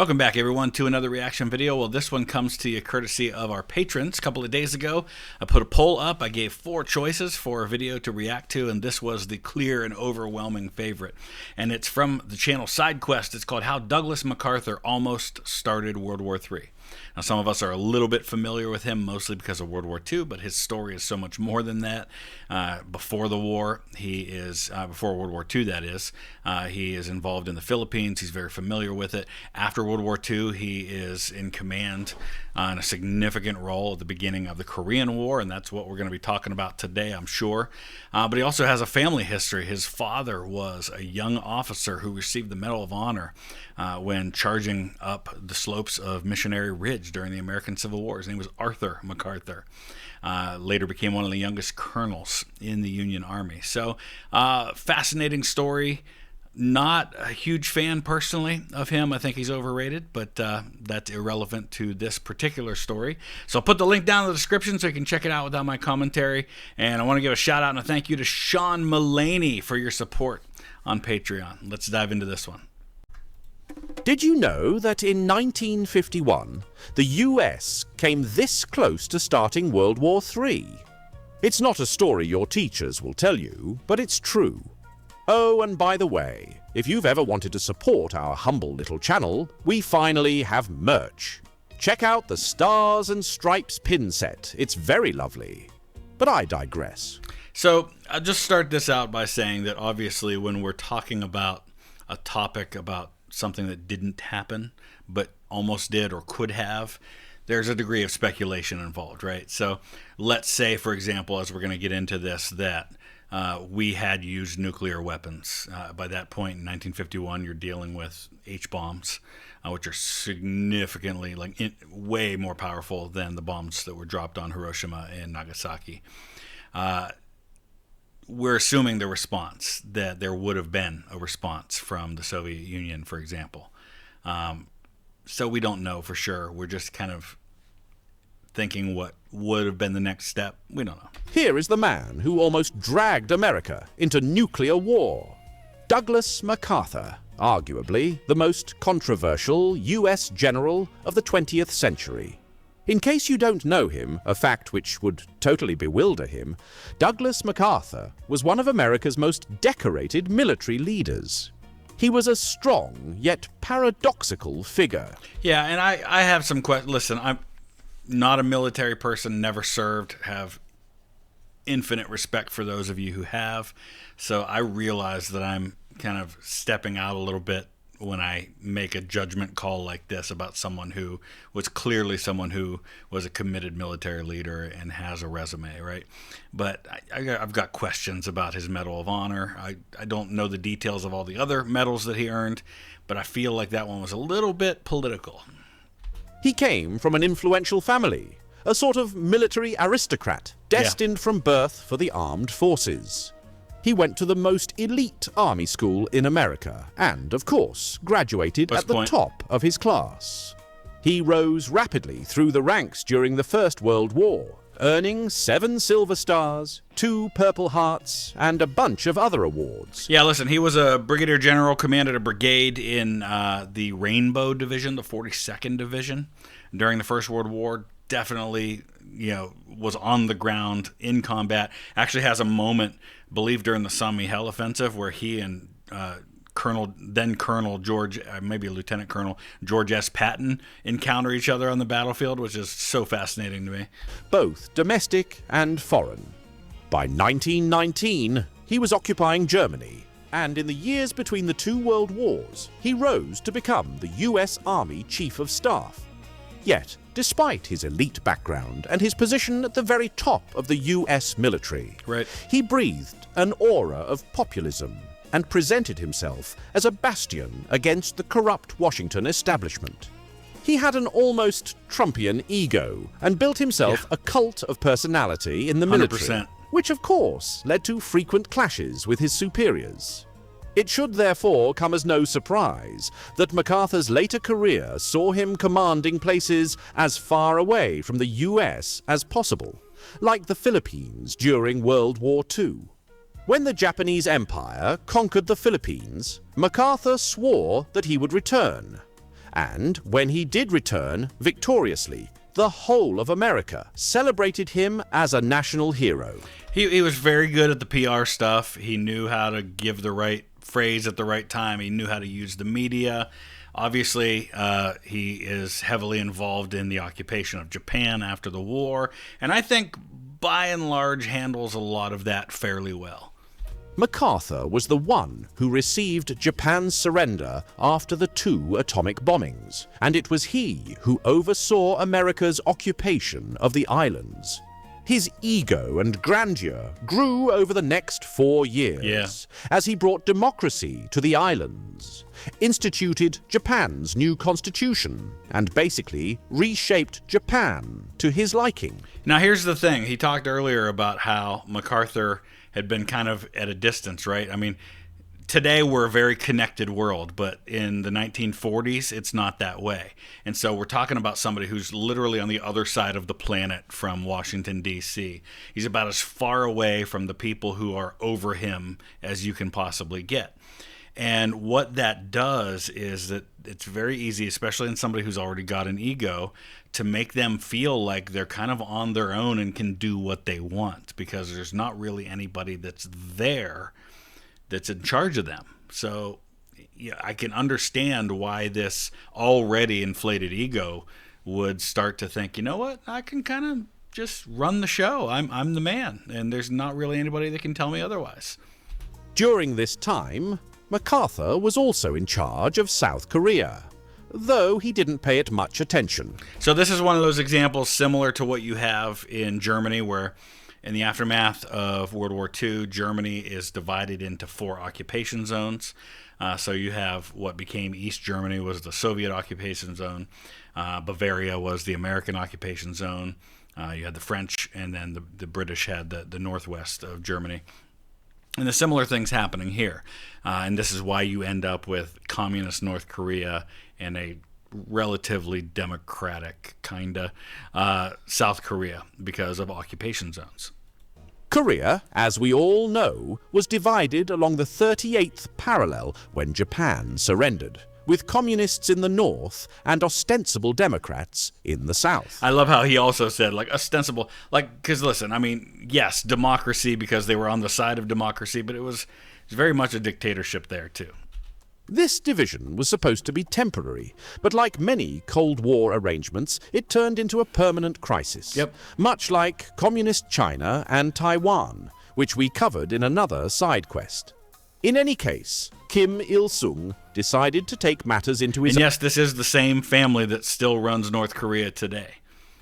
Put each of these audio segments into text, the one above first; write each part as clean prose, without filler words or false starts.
Welcome back, everyone, to another reaction video. Well, this one comes to you courtesy of our patrons. A couple of days ago, I put a poll up. I gave 4 choices for a video to react to, and this was the clear and overwhelming favorite. And it's from the channel SideQuest. It's called How Douglas MacArthur Almost Started World War III. Now, some of us are a little bit familiar with him, mostly because of World War II, but his story is so much more than that. Before the war, before World War II, that is, he is involved in the Philippines. He's very familiar with it. After World War II, he is in command in a significant role at the beginning of the Korean War, and that's what we're going to be talking about today, I'm sure. But he also has a family history. His father was a young officer who received the Medal of Honor when charging up the slopes of Missionary Ridge during the American Civil War. His name was Arthur MacArthur. Later became one of the youngest colonels in the Union Army. So, fascinating story. Not a huge fan personally of him. I think he's overrated, but that's irrelevant to this particular story. So I'll put the link down in the description so you can check it out without my commentary. And I want to give a shout out and a thank you to Sean Mullaney for your support on Patreon. Let's dive into this one. Did you know that in 1951, the US came this close to starting World War III? It's not a story your teachers will tell you, but it's true. Oh, and by the way, if you've ever wanted to support our humble little channel, we finally have merch. Check out the Stars and Stripes pin set. It's very lovely. But I digress. So I'll just start this out by saying that obviously when we're talking about a topic about something that didn't happen, but almost did or could have, there's a degree of speculation involved, right? So let's say, for example, as we're going to get into this, that we had used nuclear weapons. By that point in 1951, you're dealing with H-bombs, which are significantly, way more powerful than the bombs that were dropped on Hiroshima and Nagasaki. We're assuming the response, that there would have been a response from the Soviet Union, for example. So we don't know for sure. We're just kind of thinking what would have been the next step. We don't know. Here is the man who almost dragged America into nuclear war. Douglas MacArthur, arguably the most controversial US general of the 20th century. In case you don't know him, a fact which would totally bewilder him, Douglas MacArthur was one of America's most decorated military leaders. He was a strong, yet paradoxical figure. Yeah, and I have some questions. Listen, I'm not a military person, never served, have infinite respect for those of you who have. So I realize that I'm kind of stepping out a little bit when I make a judgment call like this about someone who was clearly someone who was a committed military leader and has a resume, right? But I've got questions about his Medal of Honor. I don't know the details of all the other medals that he earned, but I feel like that one was a little bit political. He came from an influential family, a sort of military aristocrat, destined from birth for the armed forces. He went to the most elite army school in America and, of course, graduated at the top of his class. He rose rapidly through the ranks during the First World War, earning 7 Silver Stars, 2 Purple Hearts, and a bunch of other awards. Yeah, listen, he was a brigadier general, commanded a brigade in the Rainbow Division, the 42nd Division, during the First World War. Definitely, was on the ground in combat. Actually has a moment, I believe, during the San Miguel offensive where he and then Colonel George, maybe Lieutenant Colonel George S. Patton encounter each other on the battlefield, which is so fascinating to me. Both domestic and foreign. By 1919, he was occupying Germany, and in the years between the 2 world wars, he rose to become the US Army Chief of Staff. Yet, despite his elite background and his position at the very top of the US military, he breathed an aura of populism and presented himself as a bastion against the corrupt Washington establishment. He had an almost Trumpian ego and built himself a cult of personality in the military, 100%. Which of course led to frequent clashes with his superiors. It should therefore come as no surprise that MacArthur's later career saw him commanding places as far away from the US as possible, like the Philippines during World War II. When the Japanese Empire conquered the Philippines, MacArthur swore that he would return, And when he did return victoriously, the whole of America celebrated him as a national hero. He was very good at the PR stuff. He knew how to give the right phrase at the right time. He knew how to use the media. Obviously, he is heavily involved in the occupation of Japan after the war, and I think by and large handles a lot of that fairly well. MacArthur was the one who received Japan's surrender after the 2 atomic bombings, and it was he who oversaw America's occupation of the islands. His ego and grandeur grew over the next 4 years as he brought democracy to the islands, instituted Japan's new constitution, and basically reshaped Japan to his liking. Now here's the thing. He talked earlier about how MacArthur had been kind of at a distance, right? I mean, today we're a very connected world, but in the 1940s, it's not that way. And so we're talking about somebody who's literally on the other side of the planet from Washington, D.C. He's about as far away from the people who are over him as you can possibly get. And what that does is that it's very easy, especially in somebody who's already got an ego, to make them feel like they're kind of on their own and can do what they want, because there's not really anybody that's there that's in charge of them. So yeah, I can understand why this already inflated ego would start to think, you know what, I can kind of just run the show. I'm the man, and there's not really anybody that can tell me otherwise. During this time, MacArthur was also in charge of South Korea, though he didn't pay it much attention. So this is one of those examples similar to what you have in Germany, where in the aftermath of World War II, Germany is divided into 4 occupation zones. So you have what became East Germany was the Soviet occupation zone. Bavaria was the American occupation zone. You had the French, and then the British had the northwest of Germany. And the similar thing's happening here. And this is why you end up with communist North Korea and a relatively democratic, South Korea, because of occupation zones. Korea, as we all know, was divided along the 38th parallel when Japan surrendered, with communists in the north and ostensible Democrats in the south. I love how he also said, like, ostensible, like, because listen, I mean, yes, democracy because they were on the side of democracy, but it was very much a dictatorship there too. This division was supposed to be temporary, but like many Cold War arrangements, it turned into a permanent crisis. Yep. Much like Communist China and Taiwan, which we covered in another SideQuest. In any case, Kim Il-sung decided to take matters into his And yes, this is the same family that still runs North Korea today.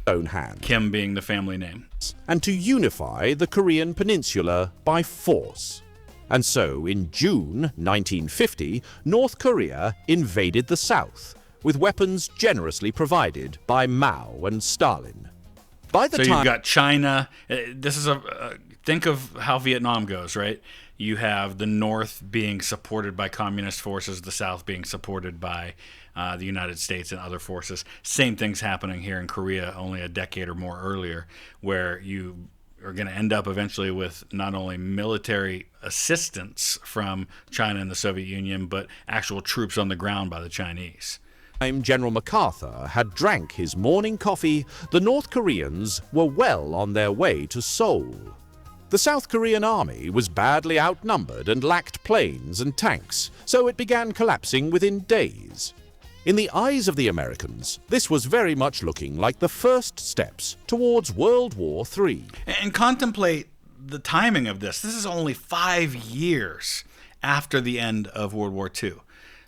own hands, Kim being the family name. and to unify the Korean peninsula by force. And so, in June 1950, North Korea invaded the South, with weapons generously provided by Mao and Stalin. By the So time you've got China. This is think of how Vietnam goes, right? You have the North being supported by communist forces, the South being supported by the United States and other forces. Same thing's happening here in Korea, only a decade or more earlier, where you are going to end up eventually with not only military assistance from China and the Soviet Union, but actual troops on the ground by the Chinese. General MacArthur had drank his morning coffee, the North Koreans were well on their way to Seoul. The South Korean army was badly outnumbered and lacked planes and tanks, so it began collapsing within days. In the eyes of the Americans, this was very much looking like the first steps towards World War III. And contemplate the timing of this. This is only 5 years after the end of World War II.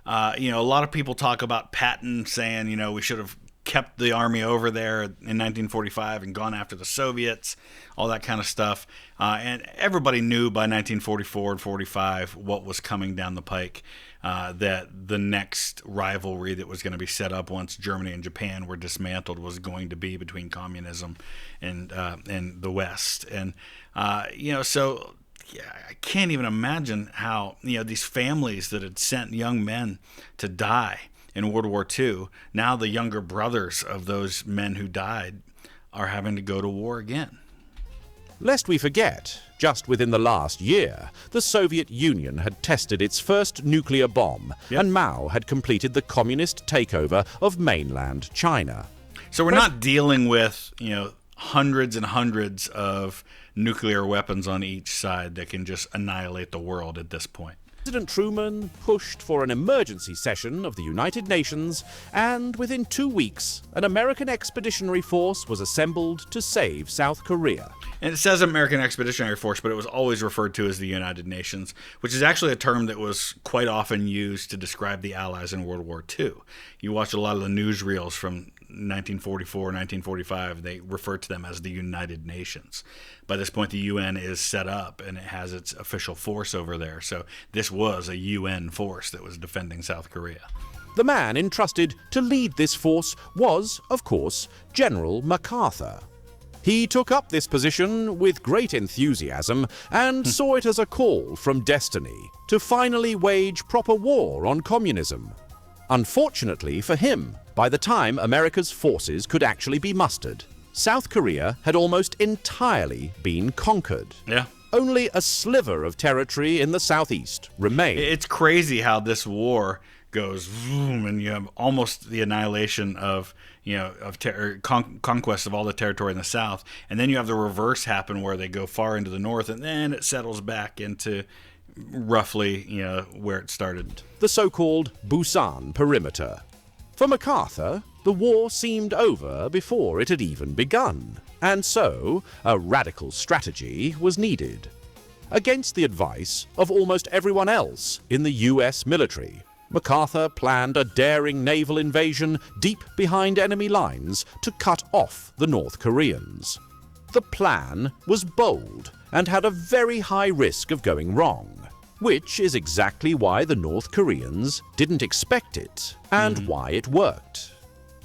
A lot of people talk about Patton saying, we should have kept the army over there in 1945 and gone after the Soviets, all that kind of stuff. And everybody knew by 1944 and 45 what was coming down the pike, that the next rivalry that was going to be set up once Germany and Japan were dismantled was going to be between communism and the West. And, so... Yeah, I can't even imagine how, these families that had sent young men to die in World War II, now the younger brothers of those men who died are having to go to war again. Lest we forget, just within the last year, the Soviet Union had tested its first nuclear bomb, and Mao had completed the communist takeover of mainland China. So we're not dealing with, hundreds and hundreds of nuclear weapons on each side that can just annihilate the world at this point. President Truman pushed for an emergency session of the United Nations, and within 2 weeks, an American expeditionary force was assembled to save South Korea. And it says American Expeditionary Force, but it was always referred to as the United Nations, which is actually a term that was quite often used to describe the Allies in World War II. You watch a lot of the newsreels from 1944, 1945, they refer to them as the United Nations. By this point, the UN is set up, and it has its official force over there. So this was a UN force that was defending South Korea. The man entrusted to lead this force was, of course, General MacArthur. He took up this position with great enthusiasm and saw it as a call from destiny to finally wage proper war on communism. Unfortunately for him, by the time America's forces could actually be mustered, South Korea had almost entirely been conquered. Yeah. Only a sliver of territory in the southeast remained. It's crazy how this war goes boom, and you have almost the annihilation of conquest of all the territory in the south, and then you have the reverse happen where they go far into the north, and then it settles back into roughly where it started. The so-called Busan perimeter. For MacArthur, the war seemed over before it had even begun, and so a radical strategy was needed. Against the advice of almost everyone else in the US military, MacArthur planned a daring naval invasion deep behind enemy lines to cut off the North Koreans. The plan was bold and had a very high risk of going wrong, which is exactly why the North Koreans didn't expect it and why it worked.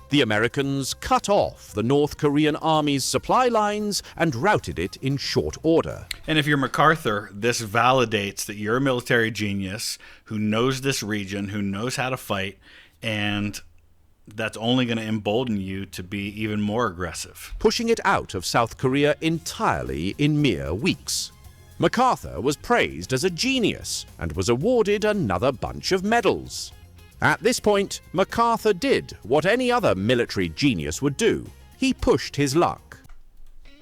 The Americans cut off the North Korean army's supply lines and routed it in short order. And if you're MacArthur, this validates that you're a military genius who knows this region, who knows how to fight, and that's only going to embolden you to be even more aggressive. Pushing it out of South Korea entirely in mere weeks. MacArthur was praised as a genius and was awarded another bunch of medals. At this point, MacArthur did what any other military genius would do. He pushed his luck.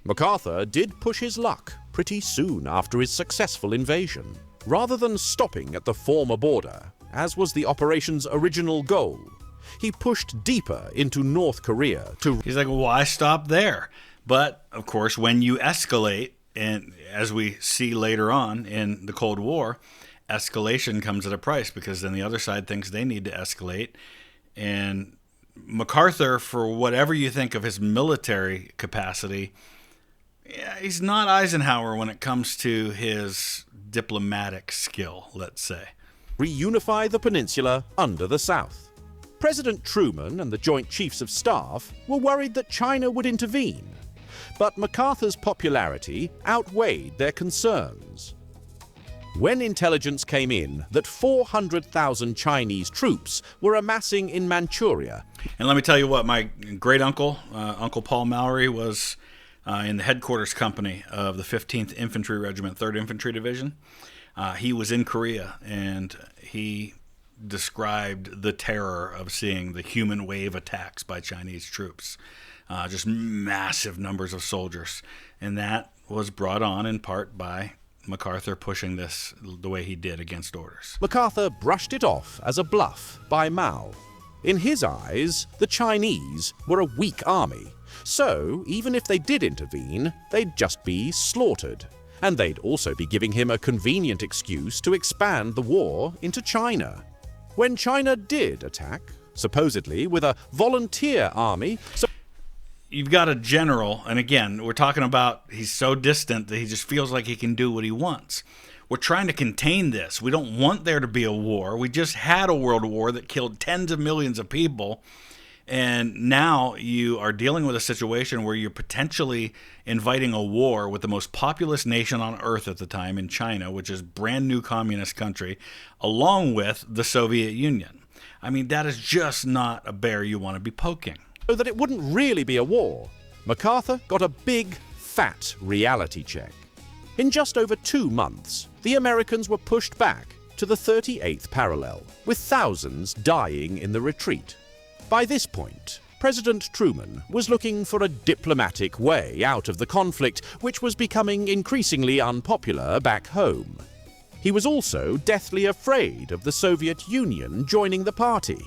MacArthur did push his luck pretty soon after his successful invasion. Rather than stopping at the former border, as was the operation's original goal, he pushed deeper into North Korea to... He's like, why stop there? But, of course, when you escalate, and as we see later on in the Cold War, escalation comes at a price, because then the other side thinks they need to escalate. And MacArthur, for whatever you think of his military capacity, he's not Eisenhower when it comes to his diplomatic skill, let's say. Reunify the peninsula under the South. President Truman and the Joint Chiefs of Staff were worried that China would intervene, but MacArthur's popularity outweighed their concerns. When intelligence came in that 400,000 Chinese troops were amassing in Manchuria... And let me tell you what, my great-uncle, Uncle Paul Mallory, was in the headquarters company of the 15th Infantry Regiment, 3rd Infantry Division. He was in Korea, and he described the terror of seeing the human wave attacks by Chinese troops. Just massive numbers of soldiers. And that was brought on in part by MacArthur pushing this the way he did against orders. MacArthur brushed it off as a bluff by Mao. In his eyes, the Chinese were a weak army, so even if they did intervene, they'd just be slaughtered. And they'd also be giving him a convenient excuse to expand the war into China. When China did attack, supposedly with a volunteer army... You've got a general, and again, we're talking about he's so distant that he just feels like he can do what he wants. We're trying to contain this. We don't want there to be a war. We just had a world war that killed tens of millions of people, and now you are dealing with a situation where you're potentially inviting a war with the most populous nation on earth at the time in China, which is a brand new communist country, along with the Soviet Union. I mean, that is just not a bear you want to be poking. So that it wouldn't really be a war, MacArthur got a big, fat reality check. In just over 2 months, the Americans were pushed back to the 38th parallel, with thousands dying in the retreat. By this point, President Truman was looking for a diplomatic way out of the conflict, which was becoming increasingly unpopular back home. He was also deathly afraid of the Soviet Union joining the party.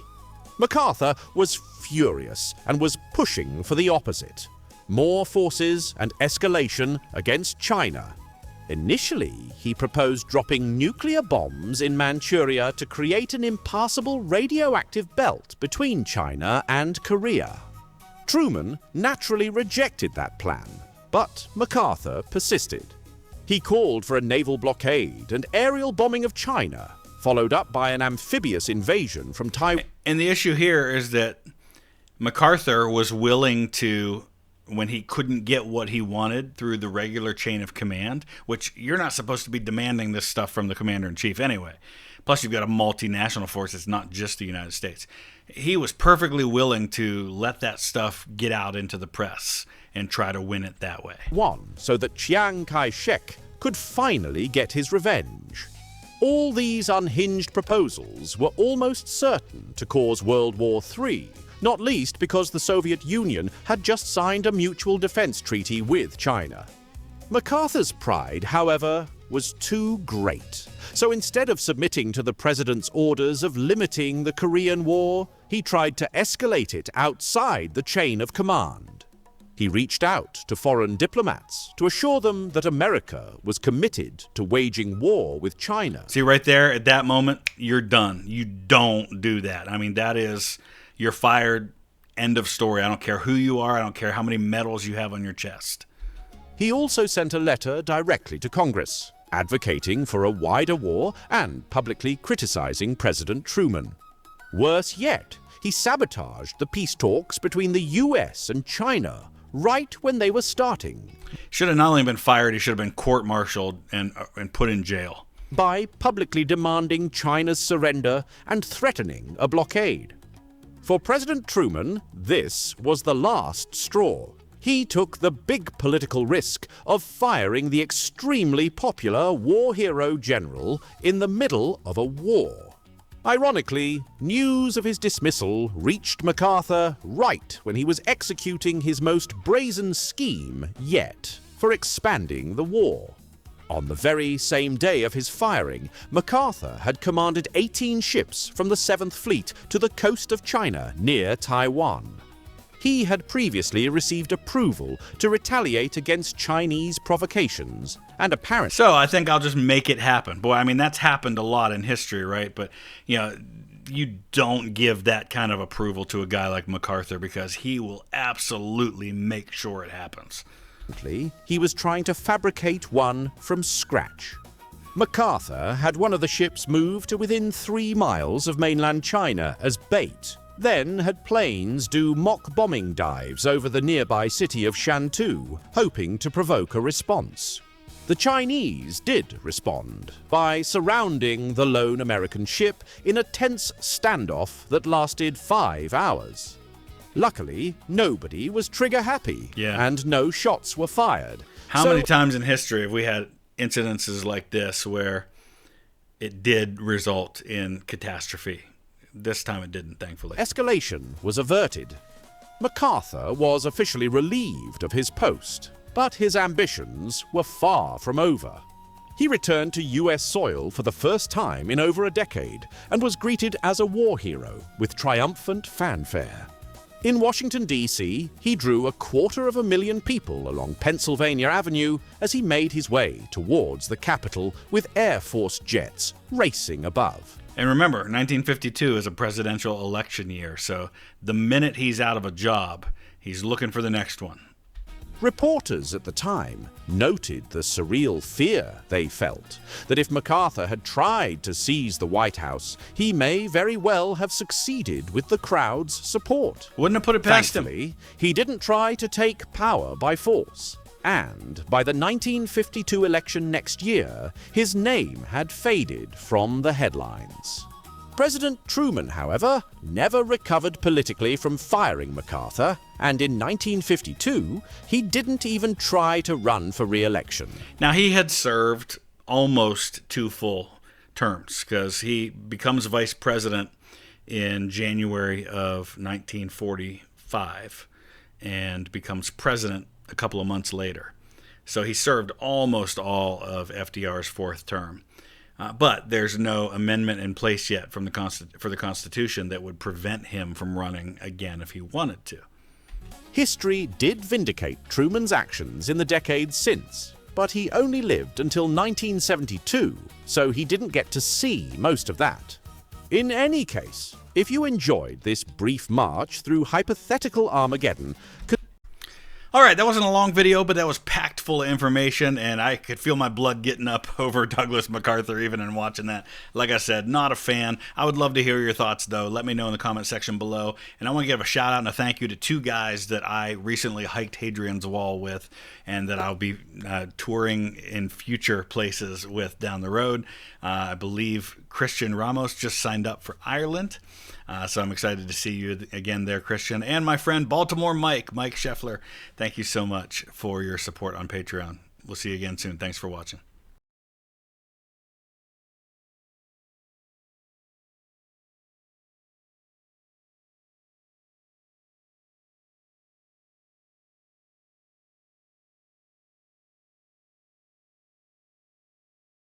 MacArthur was furious and was pushing for the opposite: more forces and escalation against China. Initially, he proposed dropping nuclear bombs in Manchuria to create an impassable radioactive belt between China and Korea. Truman naturally rejected that plan, but MacArthur persisted. He called for a naval blockade and aerial bombing of China, followed up by an amphibious invasion from Taiwan. And the issue here is that MacArthur was willing to, when he couldn't get what he wanted through the regular chain of command, which you're not supposed to be demanding this stuff from the commander-in-chief anyway. Plus, you've got a multinational force. It's not just the United States. He was perfectly willing to let that stuff get out into the press and try to win it that way. So that Chiang Kai-shek could finally get his revenge. All these unhinged proposals were almost certain to cause World War III, not least because the Soviet Union had just signed a mutual defense treaty with China. MacArthur's pride, however, was too great. So instead of submitting to the president's orders of limiting the Korean War, he tried to escalate it outside the chain of command. He reached out to foreign diplomats to assure them that America was committed to waging war with China. See, right there, at that moment, you're done. You don't do that. I mean, that is, you're fired, end of story. I don't care who you are. I don't care how many medals you have on your chest. He also sent a letter directly to Congress, advocating for a wider war and publicly criticizing President Truman. Worse yet, he sabotaged the peace talks between the US and China right when they were starting. Should have not only been fired, he should have been court-martialed and put in jail. By publicly demanding China's surrender and threatening a blockade. For President Truman, this was the last straw. He took the big political risk of firing the extremely popular war hero general in the middle of a war. Ironically, news of his dismissal reached MacArthur right when he was executing his most brazen scheme yet for expanding the war. On the very same day of his firing, MacArthur had commanded 18 ships from the 7th Fleet to the coast of China near Taiwan. He had previously received approval to retaliate against Chinese provocations, and apparently... So I think I'll just make it happen. Boy, I mean, that's happened a lot in history, right? But, you don't give that kind of approval to a guy like MacArthur because he will absolutely make sure it happens. He was trying to fabricate one from scratch. MacArthur had one of the ships moved to within 3 miles of mainland China as bait, then had planes do mock bombing dives over the nearby city of Shantou, hoping to provoke a response. The Chinese did respond by surrounding the lone American ship in a tense standoff that lasted 5 hours. Luckily, nobody was trigger happy, and no shots were fired. How many times in history have we had incidences like this where it did result in catastrophe? This time it didn't, thankfully. Escalation was averted. MacArthur was officially relieved of his post, but his ambitions were far from over. He returned to US soil for the first time in over a decade and was greeted as a war hero with triumphant fanfare. In Washington, D.C., he drew 250,000 people along Pennsylvania Avenue as he made his way towards the Capitol with Air Force jets racing above. And remember, 1952 is a presidential election year, so the minute he's out of a job, he's looking for the next one. Reporters at the time noted the surreal fear they felt that if MacArthur had tried to seize the White House, he may very well have succeeded with the crowd's support. Wouldn't have put it past him. Thankfully, he didn't try to take power by force. And by the 1952 election next year, his name had faded from the headlines. President Truman, however, never recovered politically from firing MacArthur, and in 1952, he didn't even try to run for re-election. Now, he had served almost 2 full terms, because he becomes vice president in January of 1945 and becomes president a couple of months later. So he served almost all of FDR's 4th term. But there's no amendment in place yet for the Constitution that would prevent him from running again if he wanted to. History did vindicate Truman's actions in the decades since, but he only lived until 1972, so he didn't get to see most of that. In any case, if you enjoyed this brief march through hypothetical Armageddon, All right, that wasn't a long video, but that was packed full of information, and I could feel my blood getting up over Douglas MacArthur even in watching that. Like I said, not a fan. I would love to hear your thoughts, though. Let me know in the comment section below. And I want to give a shout out and a thank you to 2 guys that I recently hiked Hadrian's Wall with, and that I'll be touring in future places with down the road. I believe Christian Ramos just signed up for Ireland. So I'm excited to see you again there, Christian. And my friend Baltimore Mike Scheffler, thank you so much for your support on Patreon. We'll see you again soon. Thanks for watching.